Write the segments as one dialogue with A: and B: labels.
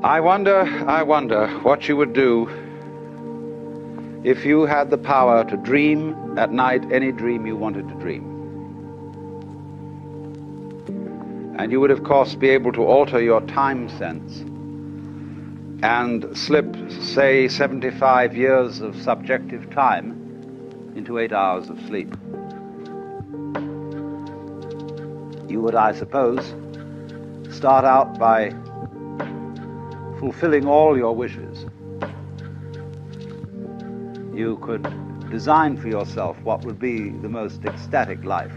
A: I wonder what you would do if you had the power to dream at night any dream you wanted to dream. And you would, of course, be able to alter your time sense and slip, say, 75 years of subjective time into 8 hours of sleep. You would, I suppose, start out by fulfilling all your wishes. You could design for yourself what would be the most ecstatic life.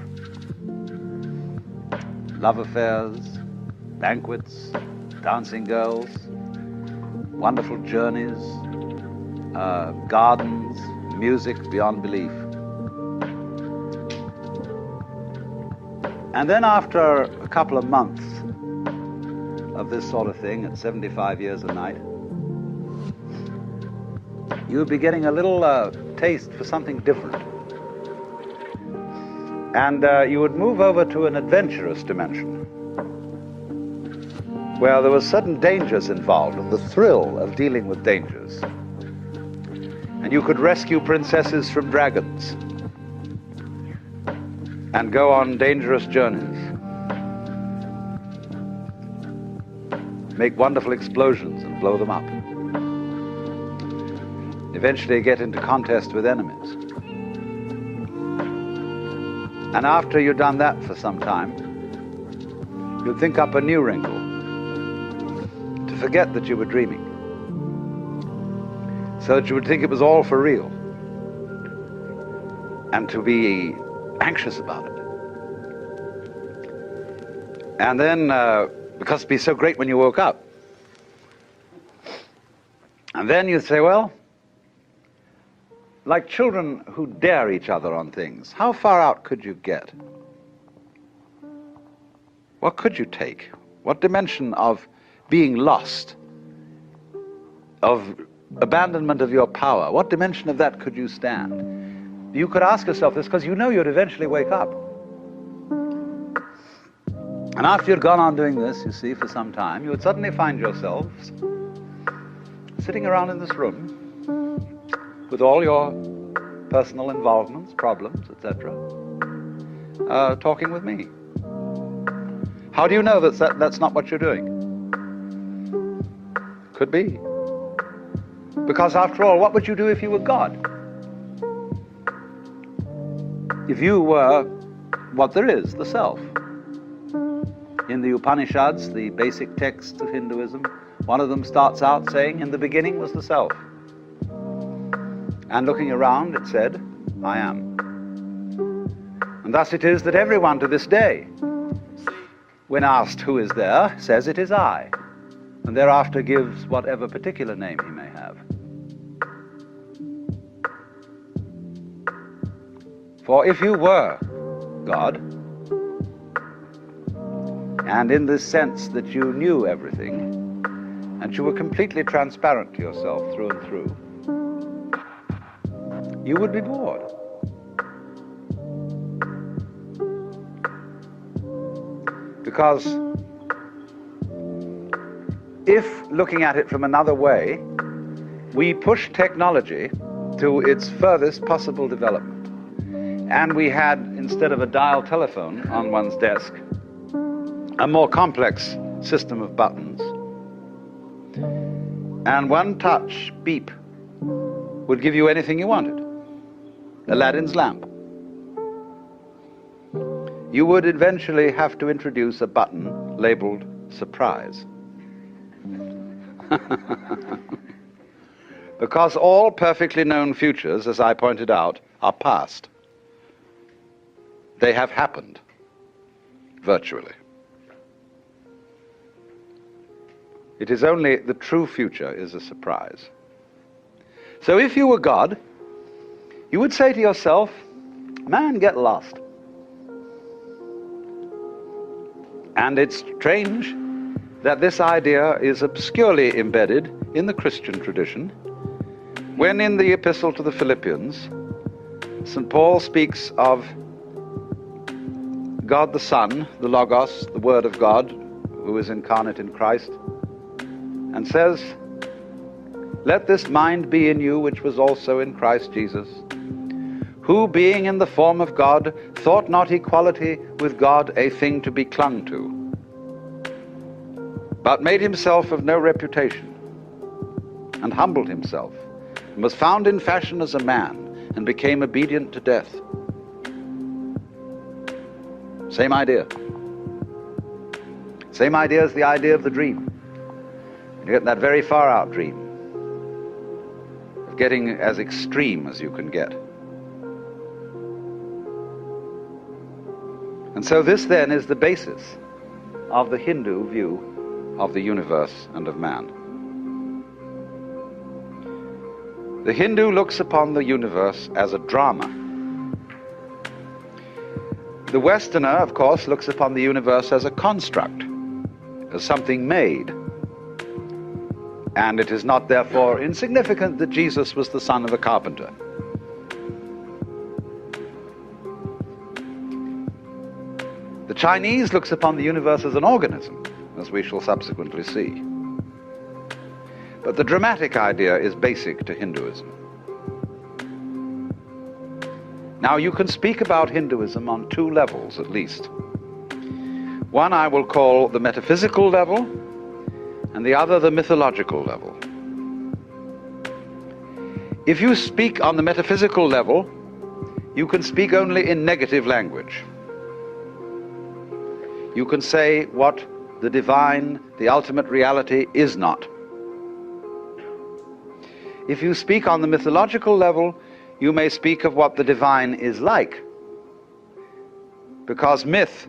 A: Love affairs, banquets, dancing girls, wonderful journeys, gardens, music beyond belief. And then after a couple of months of this sort of thing at 75 years a night, you would be getting a little taste for something different. And you would move over to an adventurous dimension where there were sudden dangers involved and the thrill of dealing with dangers. And you could rescue princesses from dragons and go on dangerous journeys, make wonderful explosions and blow them up, eventually get into contest with enemies. And after you've done that for some time, you'd think up a new wrinkle to forget that you were dreaming, so that you would think it was all for real, and to be anxious about it. And then, because it'd be so great when you woke up, and then you'd say, well, like children who dare each other on things, how far out could you get? What could you take? What dimension of being lost, of abandonment of your power, what dimension of that could you stand? You could ask yourself this because you know you'd eventually wake up. And after you'd gone on doing this, you see, for some time, you would suddenly find yourselves sitting around in this room with all your personal involvements, problems, etc., talking with me. How do you know that's not what you're doing? Could be. Because after all, what would you do if you were God? If you were what there is, the self. In the Upanishads, the basic texts of Hinduism, one of them starts out saying, in the beginning was the self. And looking around, it said, I am. And thus it is that everyone to this day, when asked who is there, says it is I, and thereafter gives whatever particular name he may have. For if you were God, and in this sense that you knew everything, and you were completely transparent to yourself through and through, you would be bored. Because if, looking at it from another way, we push technology to its furthest possible development, and we had, instead of a dial telephone on one's desk, a more complex system of buttons, and one touch beep would give you anything you wanted. Aladdin's lamp. You would eventually have to introduce a button labeled surprise. Because all perfectly known futures, as I pointed out, are past. They have happened, virtually. It is only the true future is a surprise. So if you were God, you would say to yourself, man, get lost. And it's strange that this idea is obscurely embedded in the Christian tradition, when in the Epistle to the Philippians, St. Paul speaks of God the Son, the Logos, the Word of God, who is incarnate in Christ, and says, "Let this mind be in you which was also in Christ Jesus, who being in the form of God thought not equality with God a thing to be clung to, but made himself of no reputation, and humbled himself, and was found in fashion as a man, and became obedient to death." Same idea. Same idea as the idea of the dream. You get that very far out dream of getting as extreme as you can get. And so this then is the basis of the Hindu view of the universe and of man. The Hindu looks upon the universe as a drama. The Westerner, of course, looks upon the universe as a construct, as something made. And it is not therefore insignificant that Jesus was the son of a carpenter. The Chinese looks upon the universe as an organism, as we shall subsequently see. But the dramatic idea is basic to Hinduism. Now, you can speak about Hinduism on two levels at least. One I will call the metaphysical level, and the other the mythological level. If you speak on the metaphysical level, you can speak only in negative language. You can say what the divine, the ultimate reality, is not. If you speak on the mythological level, you may speak of what the divine is like. Because myth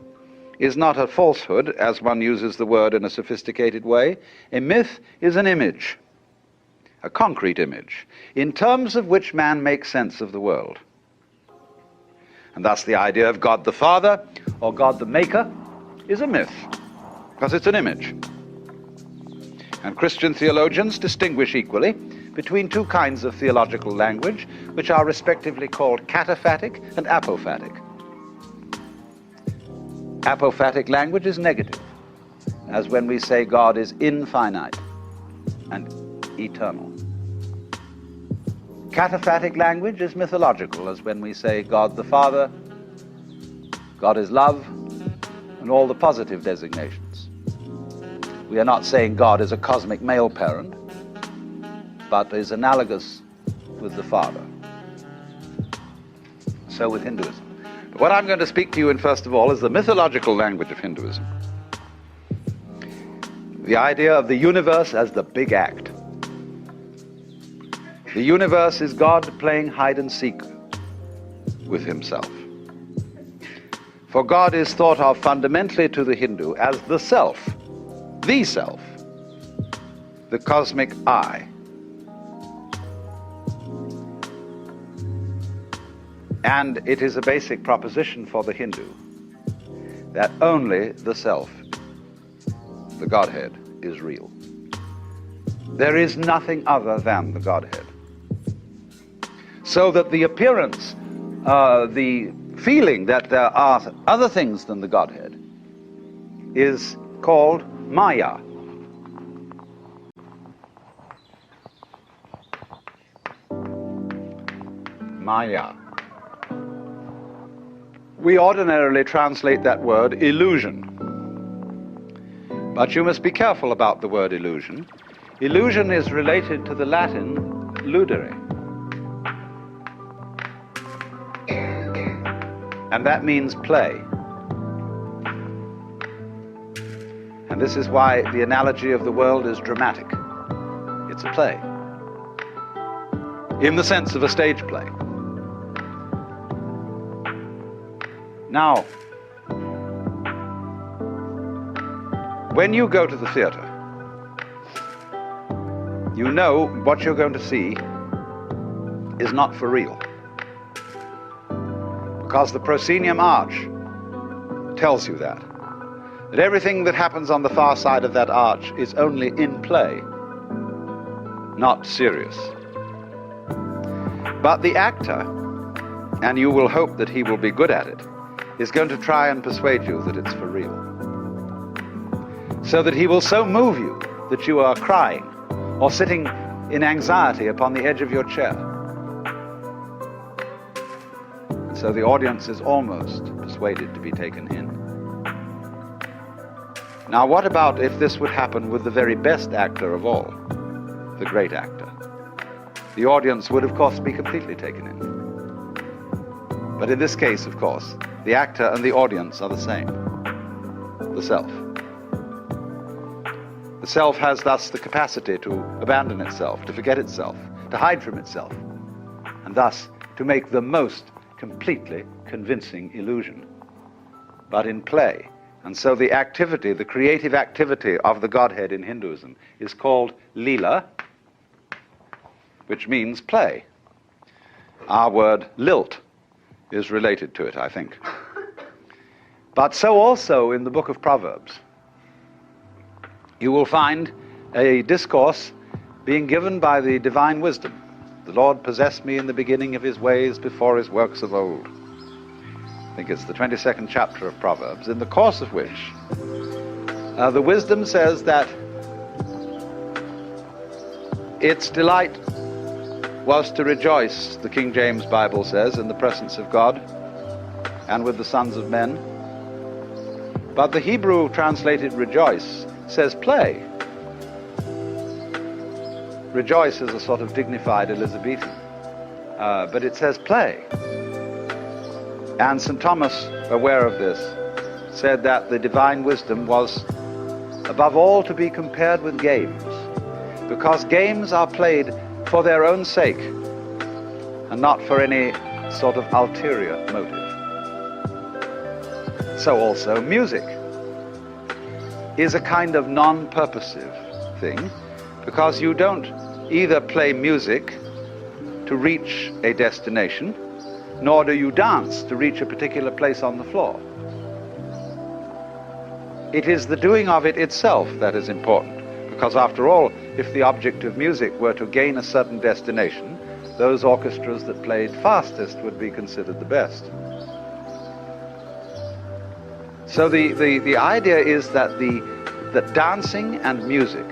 A: is not a falsehood, as one uses the word in a sophisticated way. A myth is an image, a concrete image, in terms of which man makes sense of the world. And thus the idea of God the Father, or God the Maker, is a myth, because it's an image. And Christian theologians distinguish equally between two kinds of theological language, which are respectively called cataphatic and apophatic. Apophatic language is negative, as when we say God is infinite and eternal. Cataphatic language is mythological, as when we say God the Father, God is love, and all the positive designations. We are not saying God is a cosmic male parent, but is analogous with the Father. So with Hinduism. But what I'm going to speak to you in, first of all, is the mythological language of Hinduism. The idea of the universe as the big act. The universe is God playing hide and seek with himself. For God is thought of fundamentally to the Hindu as the self, the cosmic I. And it is a basic proposition for the Hindu that only the self, the Godhead, is real. There is nothing other than the Godhead. So that the appearance, the feeling that there are other things than the Godhead is called Maya. Maya. We ordinarily translate that word illusion. But you must be careful about the word illusion. Illusion is related to the Latin ludere. And that means play. And this is why the analogy of the world is dramatic. It's a play. In the sense of a stage play. Now, when you go to the theater, you know what you're going to see is not for real. Because the proscenium arch tells you that everything that happens on the far side of that arch is only in play, not serious. But the actor, and you will hope that he will be good at it, is going to try and persuade you that it's for real. So that he will so move you that you are crying or sitting in anxiety upon the edge of your chair. And so the audience is almost persuaded to be taken in. Now, what about if this would happen with the very best actor of all, the great actor? The audience would, of course, be completely taken in. But in this case, of course, the actor and the audience are the same, the self. The self has thus the capacity to abandon itself, to forget itself, to hide from itself, and thus to make the most completely convincing illusion, but in play. And so the activity, the creative activity of the Godhead in Hinduism is called Leela, which means play. Our word lilt is related to it, I think. But so also in the book of Proverbs, you will find a discourse being given by the divine wisdom. The Lord possessed me in the beginning of his ways before his works of old. I think it's the 22nd chapter of Proverbs, in the course of which the wisdom says that its delight was to rejoice, the King James Bible says, in the presence of God and with the sons of men. But the Hebrew translated rejoice says play. Rejoice is a sort of dignified Elizabethan, but it says play. And St. Thomas, aware of this, said that the divine wisdom was above all to be compared with games, because games are played for their own sake and not for any sort of ulterior motive. So also music is a kind of non-purposive thing, because you don't either play music to reach a destination, nor do you dance to reach a particular place on the floor. It is the doing of it itself that is important, because after all, if the object of music were to gain a certain destination, those orchestras that played fastest would be considered the best. So the idea is that that dancing and music,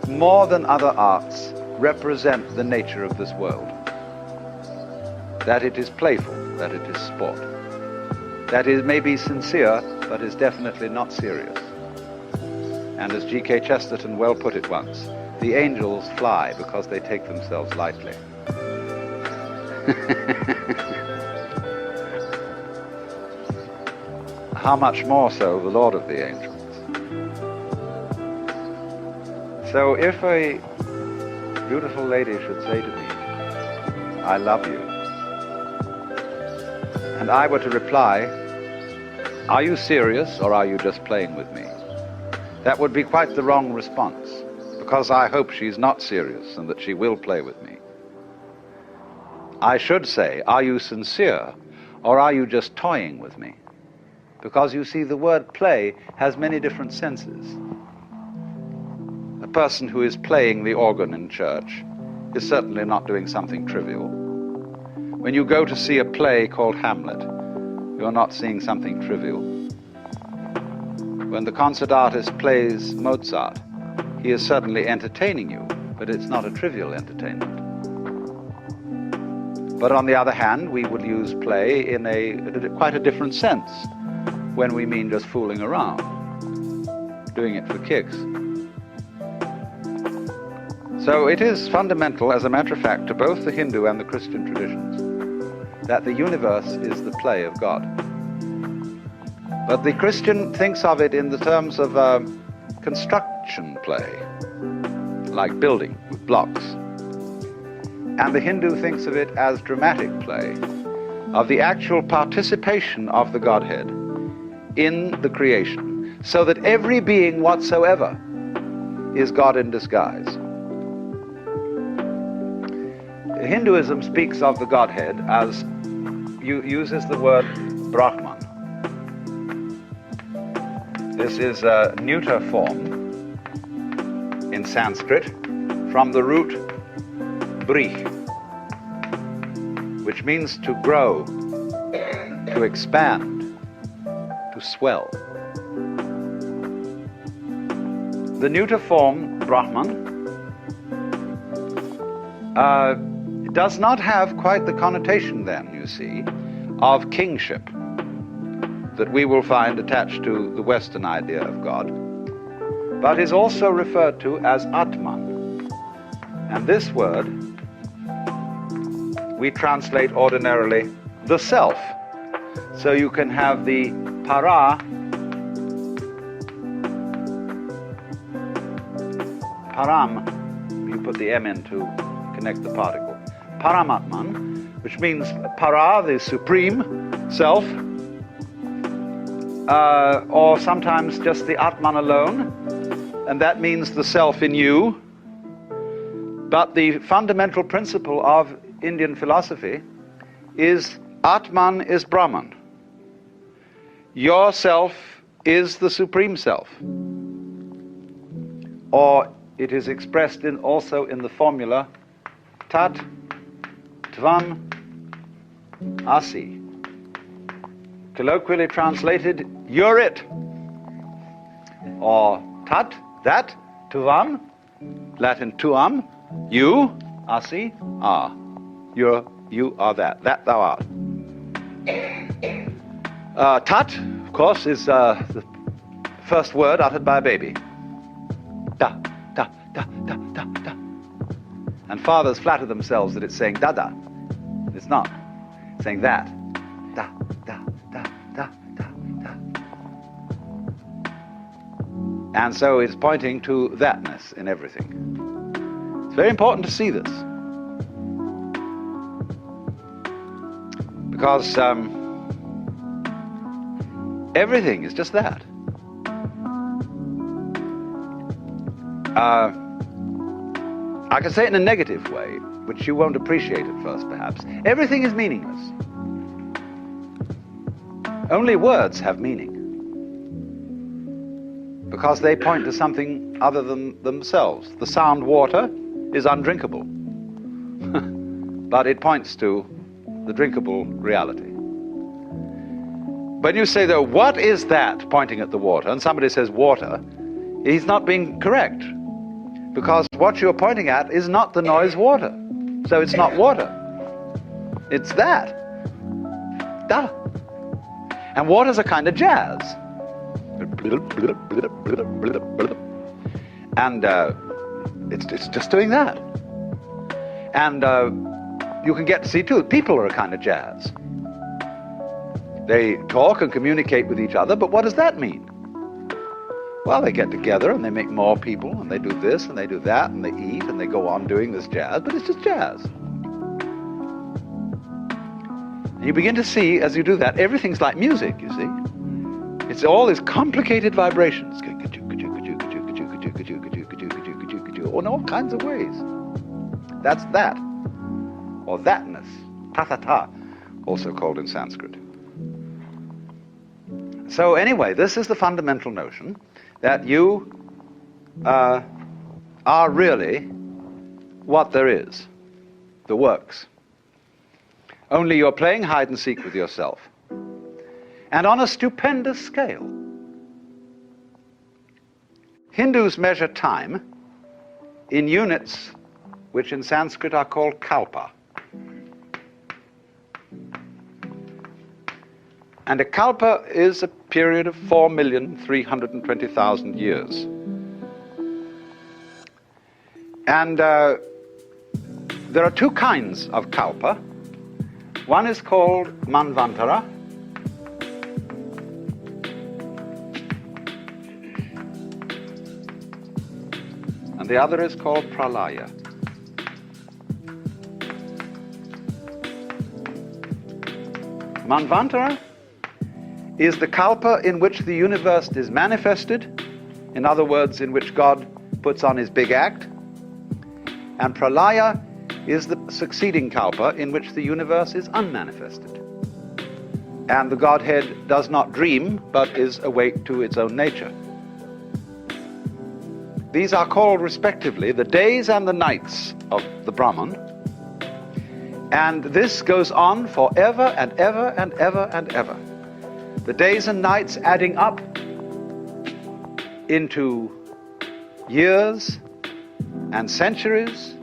A: more than other arts, represent the nature of this world. That it is playful, that it is sport. That it may be sincere, but is definitely not serious. And as G.K. Chesterton well put it once, the angels fly because they take themselves lightly. How much more so the Lord of the angels? So if a beautiful lady should say to me, I love you, and I were to reply, are you serious or are you just playing with me? That would be quite the wrong response, because I hope she's not serious and that she will play with me. I should say, are you sincere or are you just toying with me? Because you see, the word play has many different senses. A person who is playing the organ in church is certainly not doing something trivial. When you go to see a play called Hamlet, you're not seeing something trivial. When the concert artist plays Mozart, he is certainly entertaining you, but it's not a trivial entertainment. But on the other hand, we would use play in quite a different sense, when we mean just fooling around, doing it for kicks. So it is fundamental, as a matter of fact, to both the Hindu and the Christian traditions, that the universe is the play of God. But the Christian thinks of it in the terms of construction play, like building with blocks. And the Hindu thinks of it as dramatic play, of the actual participation of the Godhead in the creation, so that every being whatsoever is God in disguise. Hinduism speaks of the Godhead as, uses the word Brahman. This is a neuter form in Sanskrit from the root 𝗵, which means to grow, to expand, to swell. the neuter form Brahman does not have quite the connotation then, you see, of kingship that we will find attached to the Western idea of God, but is also referred to as Atman. And this word we translate ordinarily the self. So you can have the para, param, you put the M in to connect the particle. Paramatman, which means para, the supreme self, or sometimes just the Atman alone, and that means the self in you. But the fundamental principle of Indian philosophy is Atman is Brahman. Your self is the supreme self. Or it is expressed also in the formula Tat Tvam Asi. Colloquially translated, you're it. Or Tat, that, Tvam, Latin tuam, you, Asi, are. You are that thou art. Tat, of course, is the first word uttered by a baby. Da, da, da, da, da, da. And fathers flatter themselves that it's saying da-da. It's not. It's saying that. Da, da, da, da, da, da. And so it's pointing to thatness in everything. It's very important to see this. Because everything is just that. I can say it in a negative way, which you won't appreciate at first, perhaps. Everything is meaningless. Only words have meaning, because they point to something other than themselves. The sound water is undrinkable, but it points to the drinkable reality. When you say, though, what is that, pointing at the water, and somebody says water, he's not being correct, because what you're pointing at is not the noise water. So it's not water. It's that. Da. And water's a kind of jazz. And it's just doing that. And you can get to see, too, people are a kind of jazz. They talk and communicate with each other, but what does that mean? Well, they get together and they make more people, and they do this and they do that, and they eat and they go on doing this jazz, but it's just jazz. And you begin to see, as you do that, everything's like music, you see. It's all these complicated vibrations, in all kinds of ways. That's that, or thatness, ta-ta-ta, also called in Sanskrit. So anyway, this is the fundamental notion that you are really what there is, the works. Only you're playing hide and seek with yourself, and on a stupendous scale. Hindus measure time in units which in Sanskrit are called kalpa. And a kalpa is a period of 4,320,000 years. And there are two kinds of kalpa. One is called manvantara, and the other is called pralaya. Manvantara is the kalpa in which the universe is manifested, in other words, in which God puts on his big act. And pralaya is the succeeding kalpa in which the universe is unmanifested, and the Godhead does not dream, but is awake to its own nature. These are called, respectively, the days and the nights of the Brahman, and this goes on forever and ever and ever and ever. The days and nights adding up into years and centuries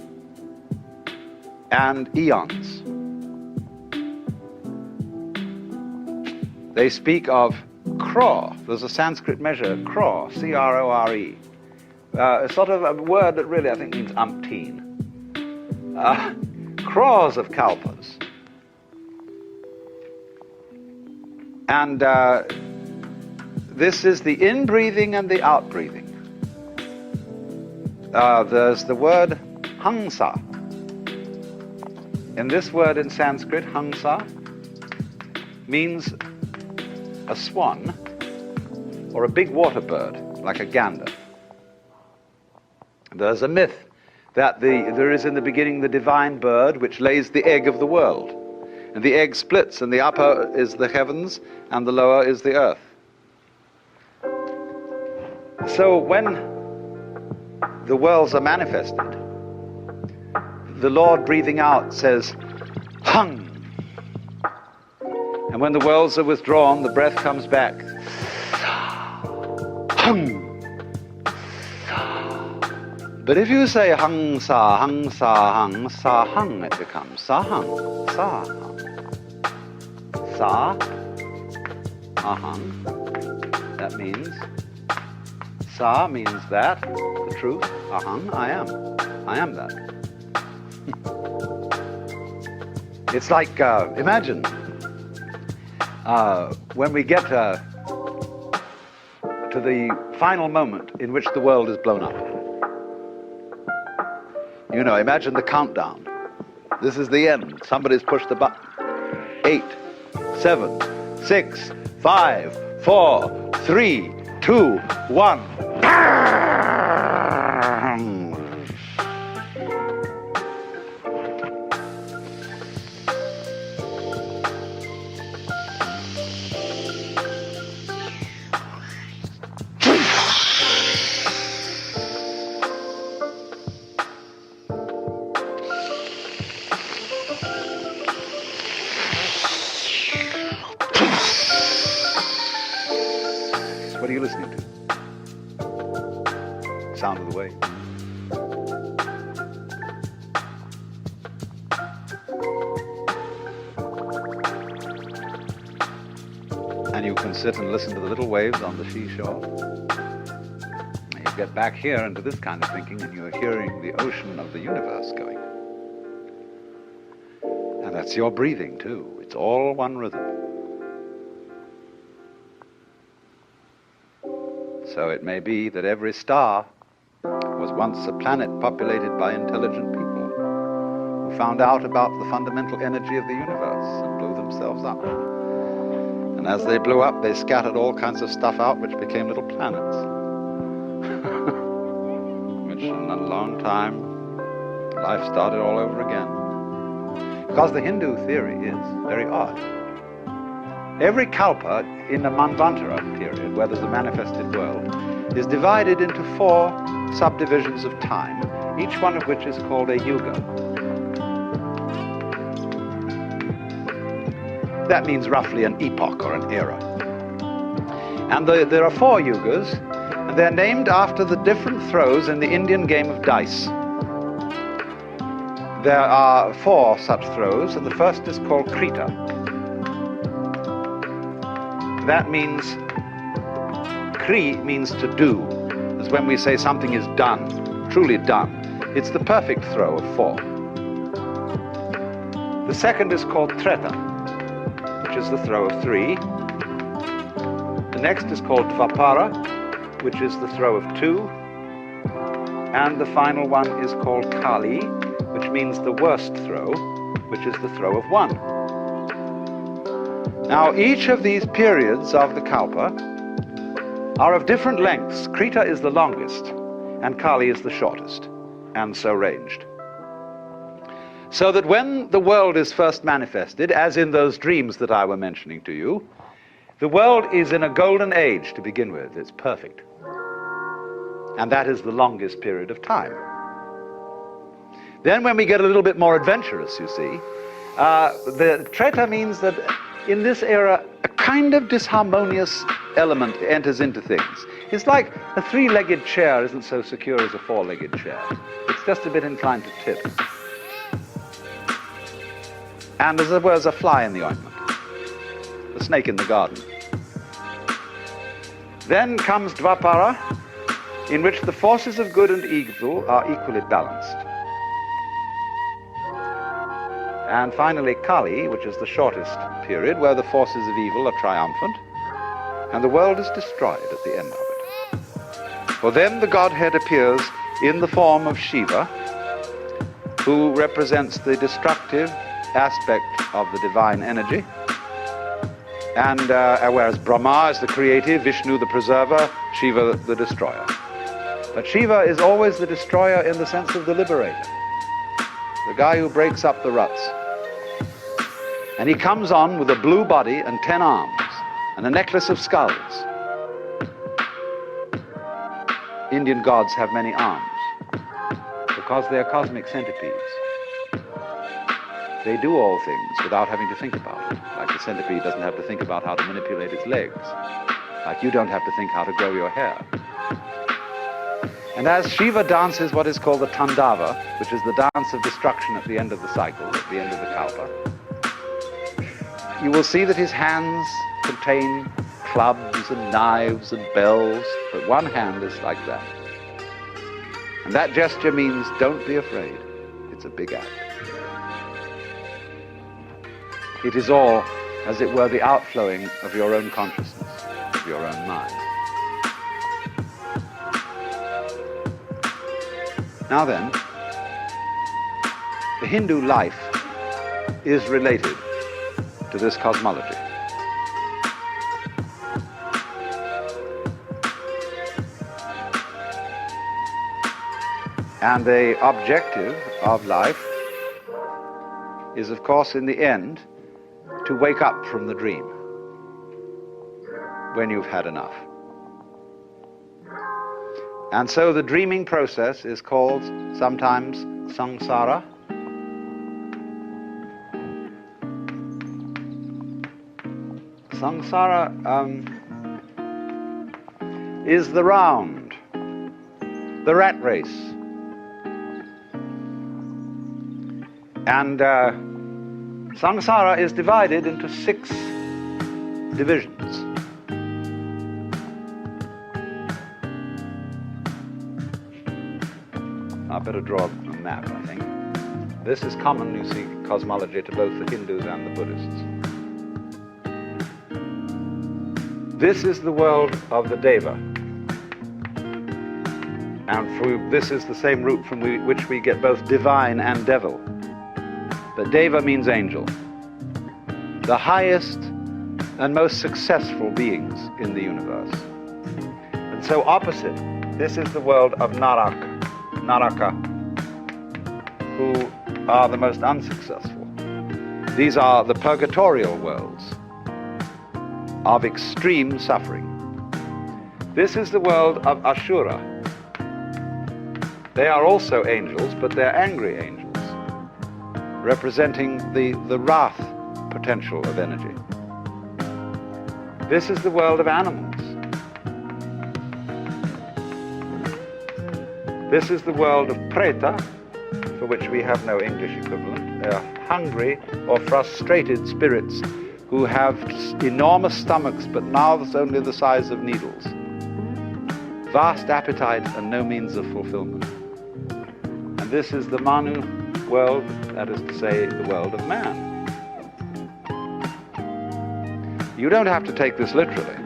A: and eons. They speak of crore. There's a Sanskrit measure, crore, C-R-O-R-E. Sort of a word that really I think means umpteen. Crores of kalpas. And this is the in-breathing and the out-breathing. There's the word 𝗙𝗪. And this word in Sanskrit, 𝗙𝗪, means a swan or a big water bird, like a gander. There's a myth that there is in the beginning the divine bird which lays the egg of the world. And the egg splits, and the upper is the heavens, and the lower is the earth. So when the worlds are manifested, the Lord breathing out says, hung. And when the worlds are withdrawn, the breath comes back. Hung. But if you say hung sa, hung sa, hung sa, hung, it becomes sa hung, sa hung. Sa, ahang. That means, sa means that, the truth, ahang, I am that. It's like, imagine, when we get to the final moment in which the world is blown up. You know, imagine the countdown. This is the end. Somebody's pushed the button. 8, 7, 6, 5, 4, 3, 2, 1. What are you listening to? Sound of the wave. And you can sit and listen to the little waves on the seashore. And you get back here into this kind of thinking, and you're hearing the ocean of the universe going. And that's your breathing too. It's all one rhythm. So it may be that every star was once a planet populated by intelligent people who found out about the fundamental energy of the universe and blew themselves up. And as they blew up, they scattered all kinds of stuff out which became little planets. Which in a long time, life started all over again. Because the Hindu theory is very odd. Every kalpa in the Manvantara period, where there's a manifested world, is divided into 4 subdivisions of time, each one of which is called a yuga. That means roughly an epoch or an era. And there are 4 yugas, and they're named after the different throws in the Indian game of dice. There are 4 such throws, and the first is called Krita. That means, Kri means to do, as when we say something is done, truly done. It's the perfect throw of 4. The second is called Treta, which is the throw of 3. The next is called Dvapara, which is the throw of 2. And the final one is called Kali, which means the worst throw, which is the throw of 1. Now, each of these periods of the kalpa are of different lengths. Krita is the longest, and Kali is the shortest, and so ranged. So that when the world is first manifested, as in those dreams that I were mentioning to you, the world is in a golden age to begin with. It's perfect. And that is the longest period of time. Then when we get a little bit more adventurous, you see, the Treta means that in this era, a kind of disharmonious element enters into things. It's like a three-legged chair isn't so secure as a four-legged chair. It's just a bit inclined to tip. And as it were, a fly in the ointment, a snake in the garden. Then comes Dvapara, in which the forces of good and evil are equally balanced. And finally Kali, which is the shortest period, where the forces of evil are triumphant, and the world is destroyed at the end of it. For then the Godhead appears in the form of Shiva, who represents the destructive aspect of the divine energy, and whereas Brahma is the creative, Vishnu the preserver, Shiva the destroyer. But Shiva is always the destroyer in the sense of the liberator, the guy who breaks up the ruts. And he comes on with a blue body and 10 arms and a necklace of skulls. Indian gods have many arms because they are cosmic centipedes. They do all things without having to think about it. Like the centipede doesn't have to think about how to manipulate its legs. Like you don't have to think how to grow your hair. And as Shiva dances what is called the Tandava, which is the dance of destruction at the end of the cycle, at the end of the kalpa, you will see that his hands contain clubs and knives and bells, but one hand is like that. And that gesture means don't be afraid. It's a big act. It is all, as it were, the outflowing of your own consciousness, of your own mind. Now then, the Hindu life is related to this cosmology. And the objective of life is, of course, in the end, to wake up from the dream when you've had enough. And so the dreaming process is called sometimes samsara. Samsara is the round, the rat race. And samsara is divided into 6 divisions. I better draw a map, I think. This is common, you see, cosmology to both the Hindus and the Buddhists. This is the world of the Deva. And this is the same root from which we get both divine and devil. But Deva means angel. The highest and most successful beings in the universe. And so opposite, this is the world of Naraka, who are the most unsuccessful. These are the purgatorial worlds of extreme suffering. This is the world of Ashura. They are also angels, but they're angry angels, representing the wrath potential of energy. This is the world of animals. This is the world of preta, for which we have no English equivalent. They are hungry or frustrated spirits who have enormous stomachs but mouths only the size of needles. Vast appetite and no means of fulfillment. And this is the Manu world, that is to say, the world of man. You don't have to take this literally.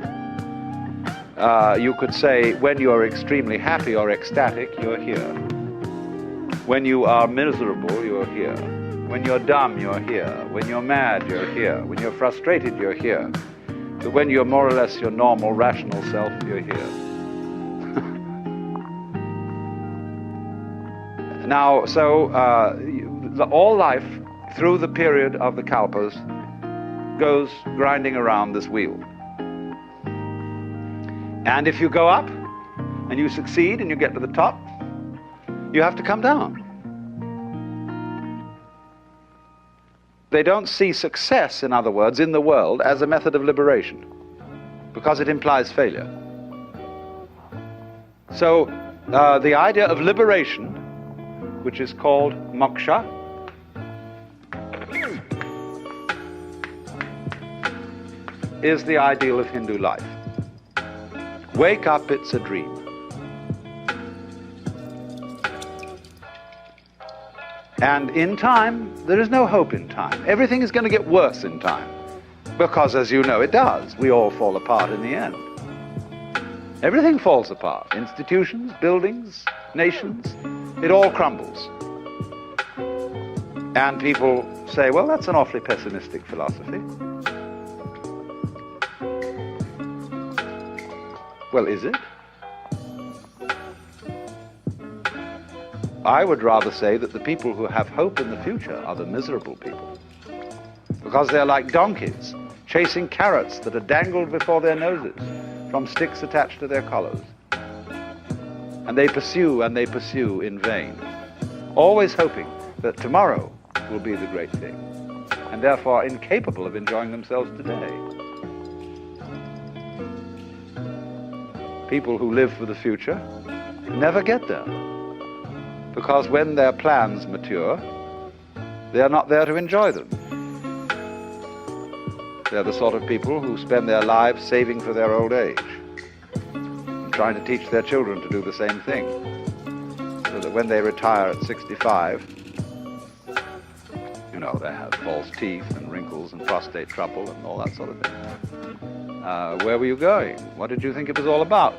A: You could say, when you are extremely happy or ecstatic, you're here. When you are miserable, you're here. When you're dumb, you're here. When you're mad, you're here. When you're frustrated, you're here. But when you're more or less your normal, rational self, you're here. Now, so all life, through the period of the kalpas, goes grinding around this wheel. And if you go up, and you succeed, and you get to the top, you have to come down. They don't see success, in other words, in the world as a method of liberation, because it implies failure. So the idea of liberation, which is called moksha, is the ideal of Hindu life. Wake up, it's a dream. And in time, there is no hope in time. Everything is going to get worse in time. Because, as you know, it does. We all fall apart in the end. Everything falls apart. Institutions, buildings, nations, it all crumbles. And people say, well, that's an awfully pessimistic philosophy. Well, is it? I would rather say that the people who have hope in the future are the miserable people. Because they're like donkeys, chasing carrots that are dangled before their noses from sticks attached to their collars. And they pursue in vain, always hoping that tomorrow will be the great thing, and therefore incapable of enjoying themselves today. People who live for the future never get there, because when their plans mature, they are not there to enjoy them. They're the sort of people who spend their lives saving for their old age, and trying to teach their children to do the same thing, so that when they retire at 65, you know, they have false teeth and wrinkles and prostate trouble and all that sort of thing. Where were you going? What did you think it was all about?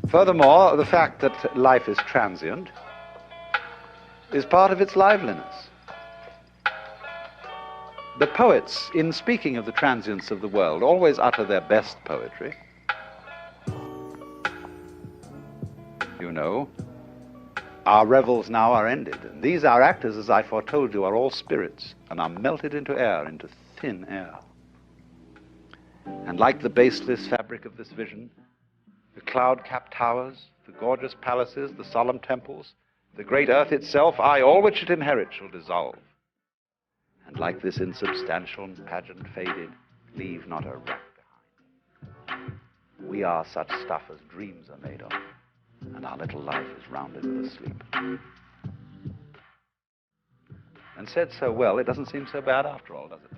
A: Furthermore, the fact that life is transient is part of its liveliness. The poets, in speaking of the transience of the world, always utter their best poetry. You know, our revels now are ended, and these our actors, as I foretold you, are all spirits, and are melted into air, into thin air. And like the baseless fabric of this vision, the cloud-capped towers, the gorgeous palaces, the solemn temples, the great earth itself, aye, all which it inherits shall dissolve. And like this insubstantial pageant faded, leave not a wreck behind. We are such stuff as dreams are made of, and our little life is rounded with a sleep. And said so well, it doesn't seem so bad after all, does it?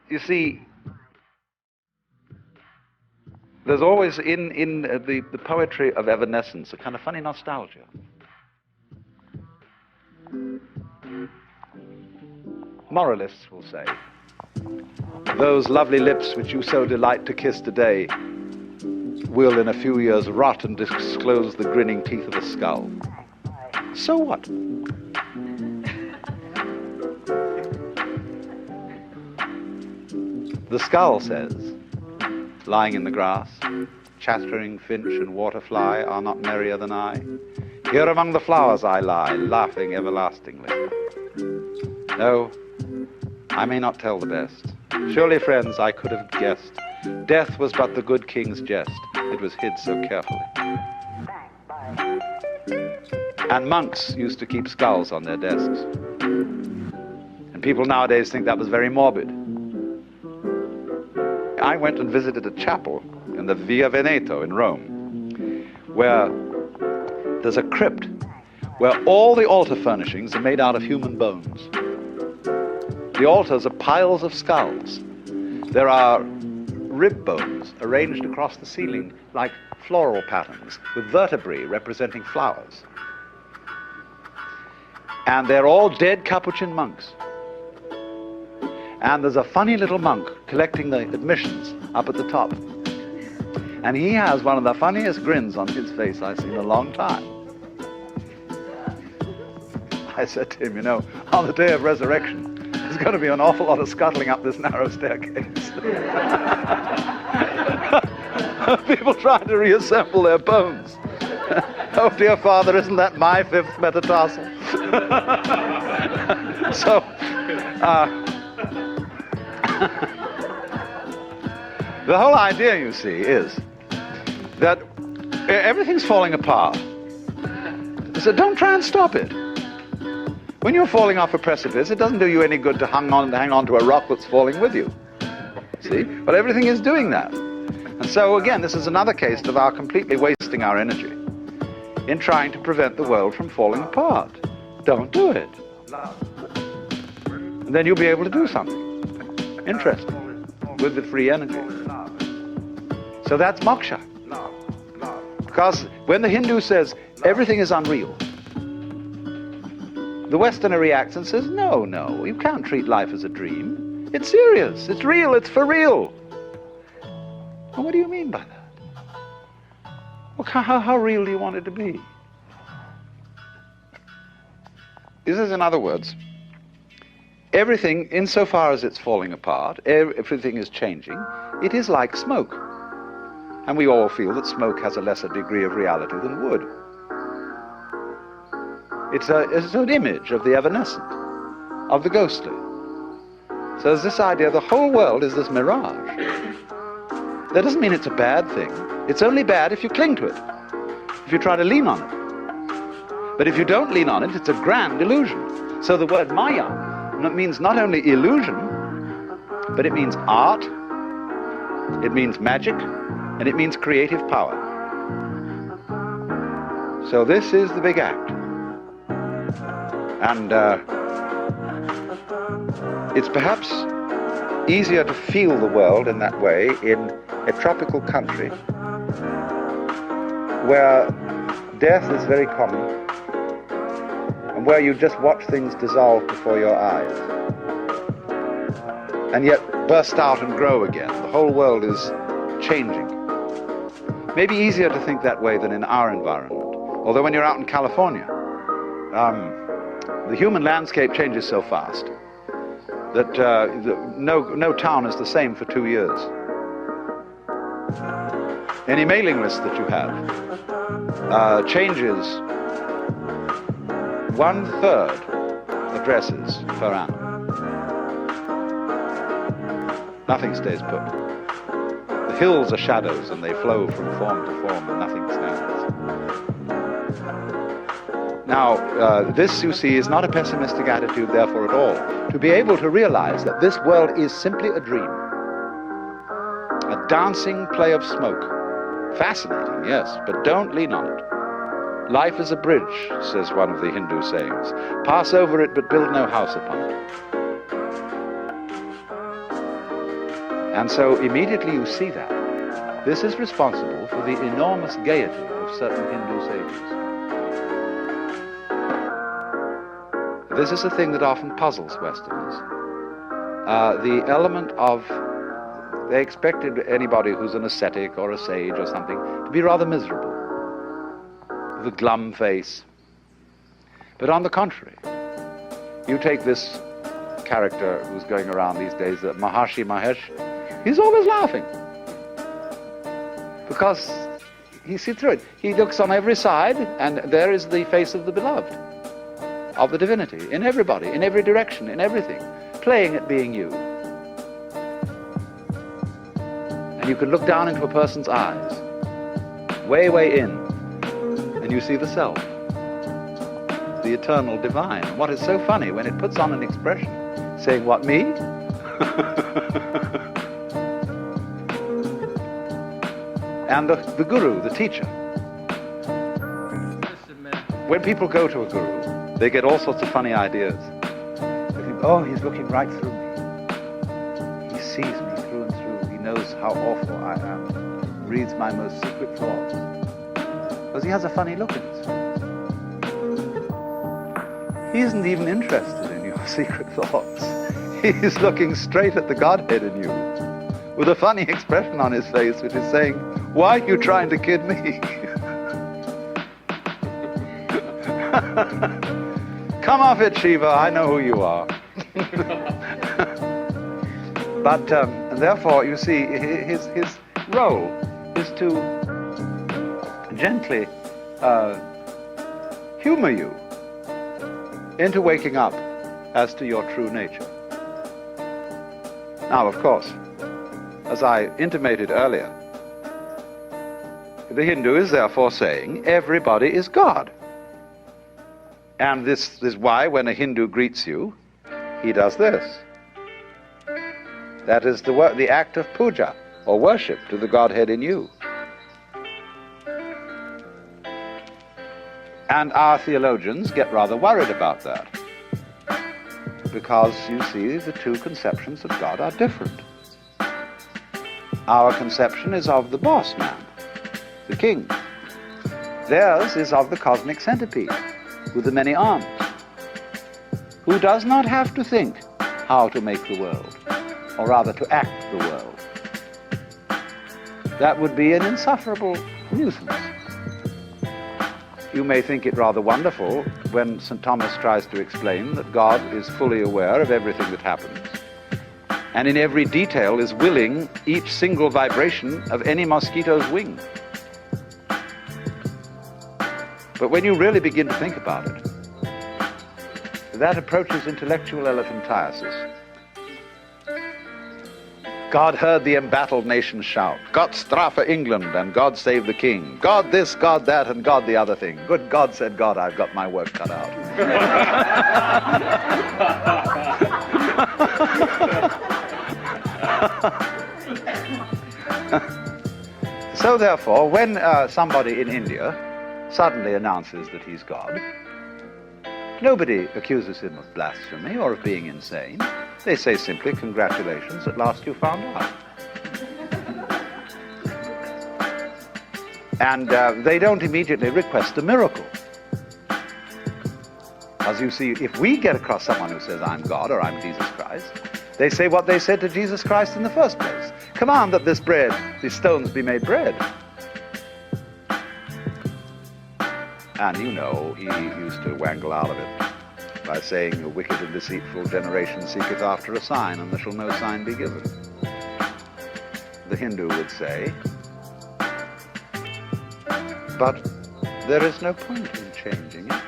A: You see, there's always in the poetry of evanescence a kind of funny nostalgia. Moralists will say, those lovely lips which you so delight to kiss today will in a few years rot and disclose the grinning teeth of a skull. So what? The skull says, lying in the grass, chattering finch and waterfly are not merrier than I. Here among the flowers I lie, laughing everlastingly. No, I may not tell the best. Surely, friends, I could have guessed. Death was but the good king's jest. It was hid so carefully. And monks used to keep skulls on their desks. And people nowadays think that was very morbid. I went and visited a chapel in the Via Veneto in Rome, where there's a crypt where all the altar furnishings are made out of human bones. The altars are piles of skulls. There are rib bones arranged across the ceiling like floral patterns, with vertebrae representing flowers. And they're all dead Capuchin monks. And there's a funny little monk collecting the admissions up at the top. And he has one of the funniest grins on his face I've seen in a long time. I said to him, you know, on the day of resurrection, there's going to be an awful lot of scuttling up this narrow staircase. People trying to reassemble their bones. Oh, dear Father, isn't that my fifth metatarsal? So, the whole idea, you see, is that everything's falling apart. So don't try and stop it. When you're falling off a precipice, it doesn't do you any good to hang on to a rock that's falling with you. See? But everything is doing that. And so again, this is another case of our completely wasting our energy in trying to prevent the world from falling apart. Don't do it. And then you'll be able to do something interesting with the free energy. So that's moksha. Because when the Hindu says everything is unreal, the Westerner reacts and says, no, you can't treat life as a dream. It's serious, it's real, it's for real. Well, what do you mean by that? Well, how real do you want it to be? This is, in other words, everything, insofar as it's falling apart, everything is changing, it is like smoke. And we all feel that smoke has a lesser degree of reality than wood. It's an image of the evanescent, of the ghostly. So there's this idea the whole world is this mirage. That doesn't mean it's a bad thing. It's only bad if you cling to it, if you try to lean on it. But if you don't lean on it, it's a grand illusion. So the word maya means not only illusion, but it means art, it means magic, and it means creative power. So this is the big act. And it's perhaps easier to feel the world in that way in a tropical country where death is very common and where you just watch things dissolve before your eyes and yet burst out and grow again. The whole world is changing. Maybe easier to think that way than in our environment. Although when you're out in California, the human landscape changes so fast that no town is the same for 2 years. Any mailing list that you have changes 1/3 addresses per annum. Nothing stays put. The hills are shadows and they flow from form to form and nothing stands. Now, this, you see, is not a pessimistic attitude, therefore, at all. To be able to realize that this world is simply a dream, a dancing play of smoke. Fascinating, yes, but don't lean on it. Life is a bridge, says one of the Hindu sayings. Pass over it, but build no house upon it. And so immediately you see that. This is responsible for the enormous gaiety of certain Hindu sages. This is a thing that often puzzles Westerners. The element of, they expected anybody who's an ascetic or a sage or something to be rather miserable, with a glum face. But on the contrary, you take this character who's going around these days, 𝗵𝗍 Mahesh, he's always laughing. Because he sees through it. He looks on every side, and there is the face of the beloved, of the divinity, in everybody, in every direction, in everything, playing at being you. And you can look down into a person's eyes, way, way in, and you see the self, the eternal divine. And what is so funny, when it puts on an expression saying, what, me? And the guru, the teacher. When people go to a guru, they get all sorts of funny ideas. They think, oh, he's looking right through me. He sees me through and through. He knows how awful I am. Reads my most secret thoughts. Because he has a funny look in his face. He isn't even interested in your secret thoughts. He's looking straight at the Godhead in you, with a funny expression on his face, which is saying, why are you trying to kid me? Come off it, Shiva, I know who you are. But therefore, you see, his role is to gently humor you into waking up as to your true nature. Now, of course, as I intimated earlier, the Hindu is therefore saying everybody is God. And this is why when a Hindu greets you, he does this. That is the act of puja, or worship to the Godhead in you. And our theologians get rather worried about that, because, you see, the two conceptions of God are different. Our conception is of the boss man, the king. Theirs is of the cosmic centipede with the many arms, who does not have to think how to make the world, or rather to act the world. That would be an insufferable nuisance. You may think it rather wonderful when St. Thomas tries to explain that God is fully aware of everything that happens, and in every detail is willing each single vibration of any mosquito's wing. But when you really begin to think about it, that approaches intellectual elephantiasis. God heard the embattled nation shout, "Gott strafe England and God save the king. God this, God that, and God the other thing. Good God," said God, "I've got my work cut out." So therefore, when somebody in India suddenly announces that he's God, nobody accuses him of blasphemy or of being insane. They say simply, "Congratulations, at last you found out." And they don't immediately request a miracle. As you see, if we get across someone who says, "I'm God," or "I'm Jesus Christ," they say what they said to Jesus Christ in the first place. "Command that these stones be made bread." And you know, he used to wangle out of it by saying, "A wicked and deceitful generation seeketh after a sign, and there shall no sign be given." The Hindu would say, "But there is no point in changing it.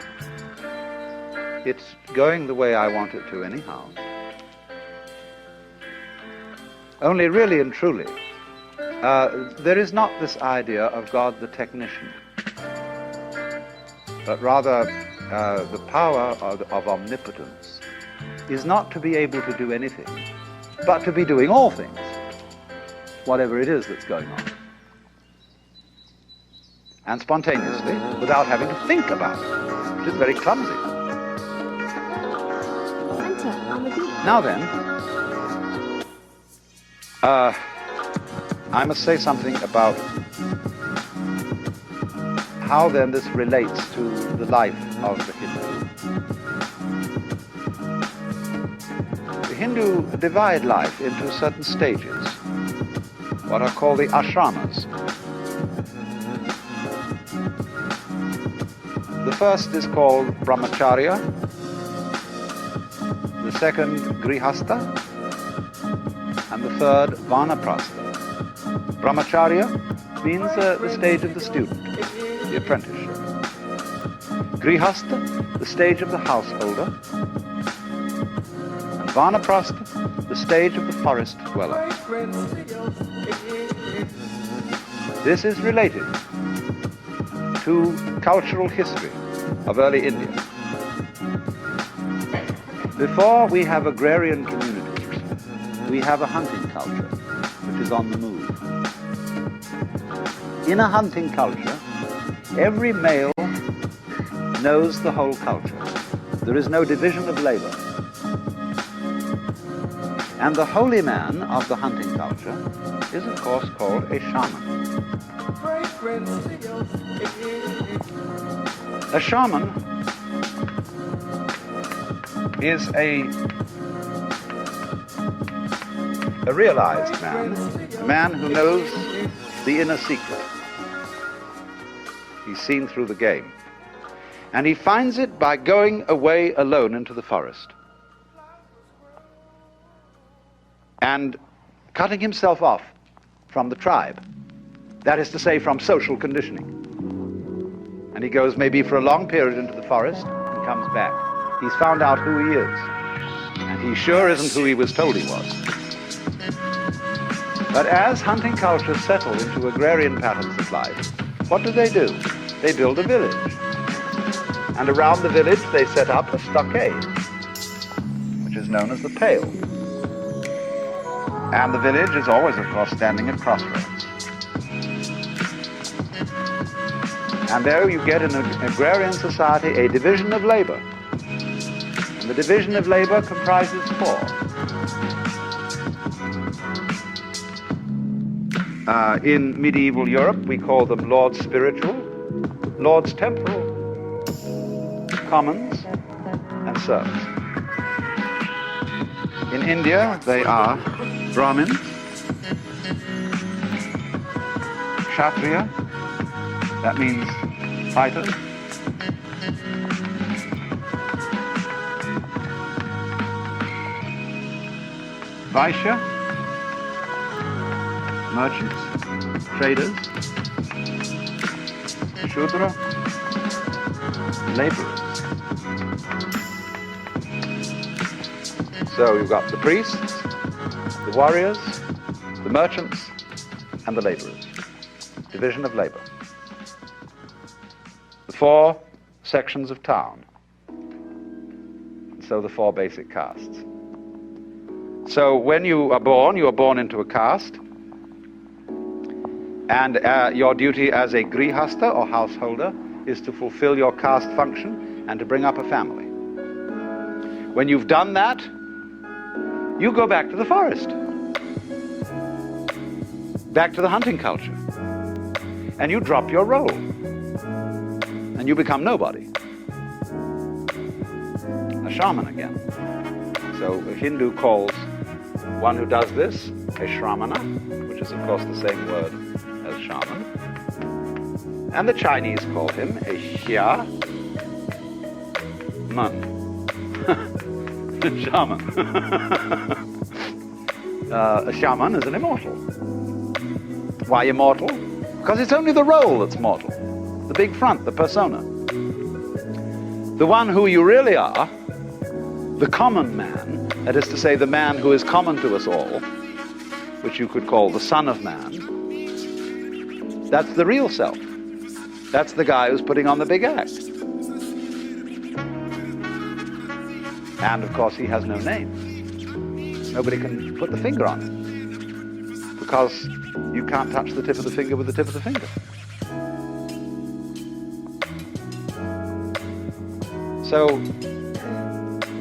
A: It's going the way I want it to anyhow." Only really and truly, there is not this idea of God the technician, but rather the power of omnipotence is not to be able to do anything, but to be doing all things, whatever it is that's going on, and spontaneously, without having to think about it, which is very clumsy. Now then, I must say something about how then this relates to the life of the Hindu. The Hindu divide life into certain stages, what are called the ashramas. The first is called brahmacharya, the second grihastha, and the third vanaprastha. Brahmacharya means the stage of the student, the apprenticeship. Grihastha, the stage of the householder. And vanaprastha, the stage of the forest dweller. This is related to cultural history of early India. Before we have agrarian communities, we have a hunting culture, which is on the move. In a hunting culture, every male knows the whole culture. There is no division of labor. And the holy man of the hunting culture is, of course, called a shaman. A shaman is a realized man, a man who knows the inner secret. He's seen through the game. And he finds it by going away alone into the forest and cutting himself off from the tribe. That is to say, from social conditioning. And he goes maybe for a long period into the forest and comes back. He's found out who he is. And he sure isn't who he was told he was. But as hunting cultures settle into agrarian patterns of life, what do? They build a village. And around the village they set up a stockade, which is known as the pale. And the village is always, of course, standing at crossroads. And there you get in an agrarian society a division of labor. And the division of labor comprises four. In medieval Europe, we call them lords spiritual, lords temporal, commons, and serfs. In India, they are Brahmins, Kshatriya, that means fighters, Vaishya, merchants, traders, Shudra, laborers. So you've got the priests, the warriors, the merchants, and the laborers. Division of labor. The four sections of town. And so the four basic castes. So when you are born into a caste, and your duty as a grihastha or householder is to fulfill your caste function and to bring up a family. When you've done that, you go back to the forest, back to the hunting culture, and you drop your role, and you become nobody. A shaman again. So a Hindu calls one who does this a shramana, which is of course the same word as shaman. And the Chinese call him a xiaman. Shaman. A shaman is an immortal. Why immortal? Because it's only the role that's mortal. The big front, the persona. The one who you really are, the common man, that is to say the man who is common to us all, which you could call the son of man, that's the real self. That's the guy who's putting on the big act. And of course he has no name. Nobody can put the finger on it, because you can't touch the tip of the finger with the tip of the finger. So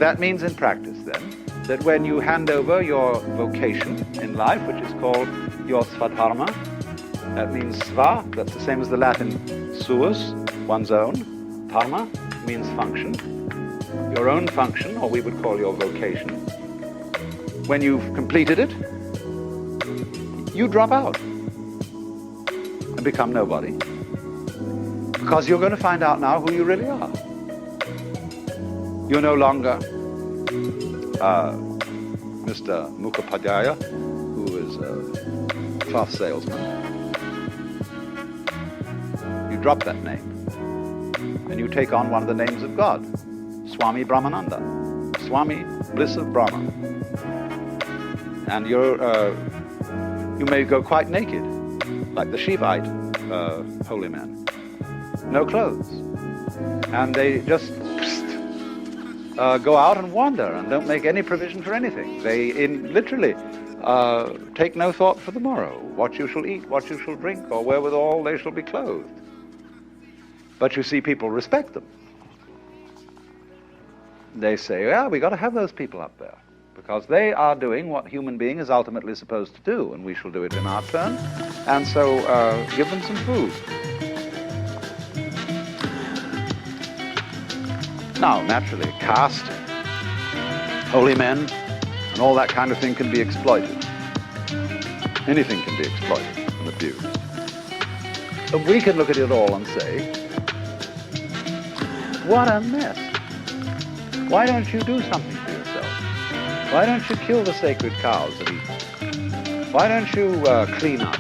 A: that means in practice then, that when you hand over your vocation in life, which is called your swadharma, that means sva, that's the same as the Latin suus, one's own. Dharma means function. Your own function, or we would call your vocation. When you've completed it, you drop out and become nobody. Because you're going to find out now who you really are. You're no longer Mr. 𝗹𝗶𝘀𝗁, who is a cloth salesman. You drop that name and you take on one of the names of God. Swami Brahmananda, Swami, bliss of Brahma. And you may go quite naked, like the Shivite holy men. No clothes. And they just go out and wander and don't make any provision for anything. They literally take no thought for the morrow, what you shall eat, what you shall drink, or wherewithal they shall be clothed. But you see people respect them. They say, yeah, we got to have those people up there, because they are doing what human being is ultimately supposed to do, and we shall do it in our turn. And so give them some food. Now, naturally, caste, holy men, and all that kind of thing can be exploited. Anything can be exploited and abused. But we can look at it all and say, what a mess. Why don't you do something for yourself? Why don't you kill the sacred cows that eat them? Why don't you clean up?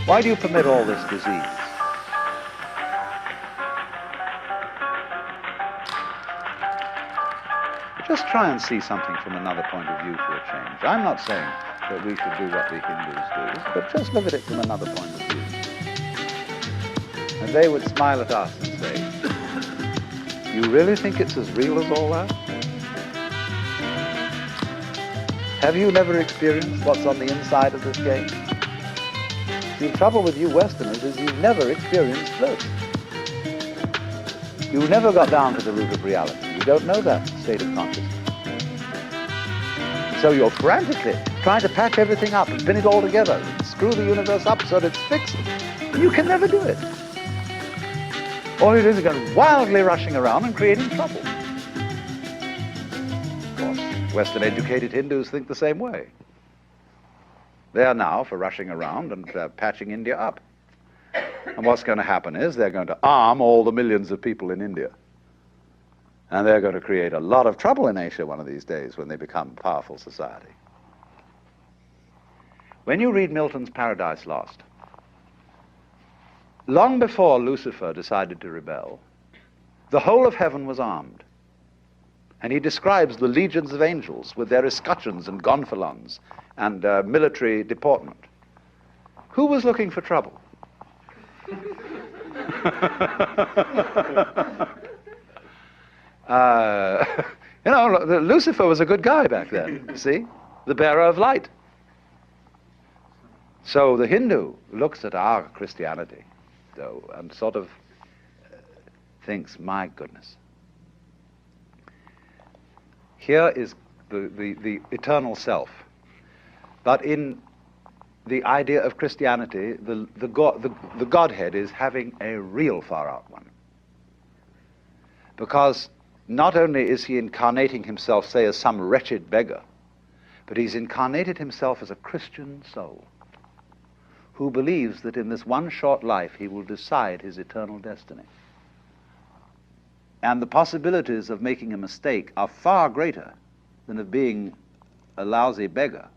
A: Why do you permit all this disease? Just try and see something from another point of view for a change. I'm not saying that we should do what the Hindus do, but just look at it from another point of view. And they would smile at us and say, You really think it's as real as all that? Have you never experienced what's on the inside of this game? The trouble with you Westerners is you've never experienced this. You never got down to the root of reality. You don't know that state of consciousness. So you're frantically trying to patch everything up and pin it all together and screw the universe up so that it's fixed. You can never do it. All it is going wildly rushing around and creating trouble. Of course, Western-educated Hindus think the same way. They are now for rushing around and patching India up. And what's going to happen is they're going to arm all the millions of people in India. And they're going to create a lot of trouble in Asia one of these days when they become a powerful society. When you read Milton's Paradise Lost, long before Lucifer decided to rebel, the whole of heaven was armed. And he describes the legions of angels with their escutcheons and gonfalons and military deportment. Who was looking for trouble? Lucifer was a good guy back then, you see? The bearer of light. So the Hindu looks at our Christianity, though, and sort of thinks, my goodness, here is the eternal self. But in the idea of Christianity, the Godhead is having a real far-out one. Because not only is he incarnating himself, say, as some wretched beggar, but he's incarnated himself as a Christian soul who believes that in this one short life he will decide his eternal destiny. And the possibilities of making a mistake are far greater than of being a lousy beggar.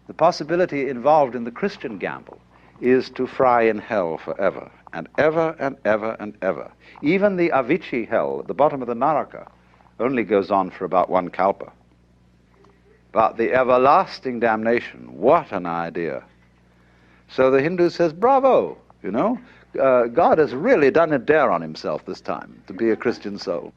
A: The possibility involved in the Christian gamble is to fry in hell forever, and ever and ever and ever. Even the 𝗹𝗶𝘀𝗁 hell at the bottom of the Naraka only goes on for about 1 kalpa. But the everlasting damnation, what an idea. So the Hindu says, bravo, God has really done a dare on himself this time to be a Christian soul.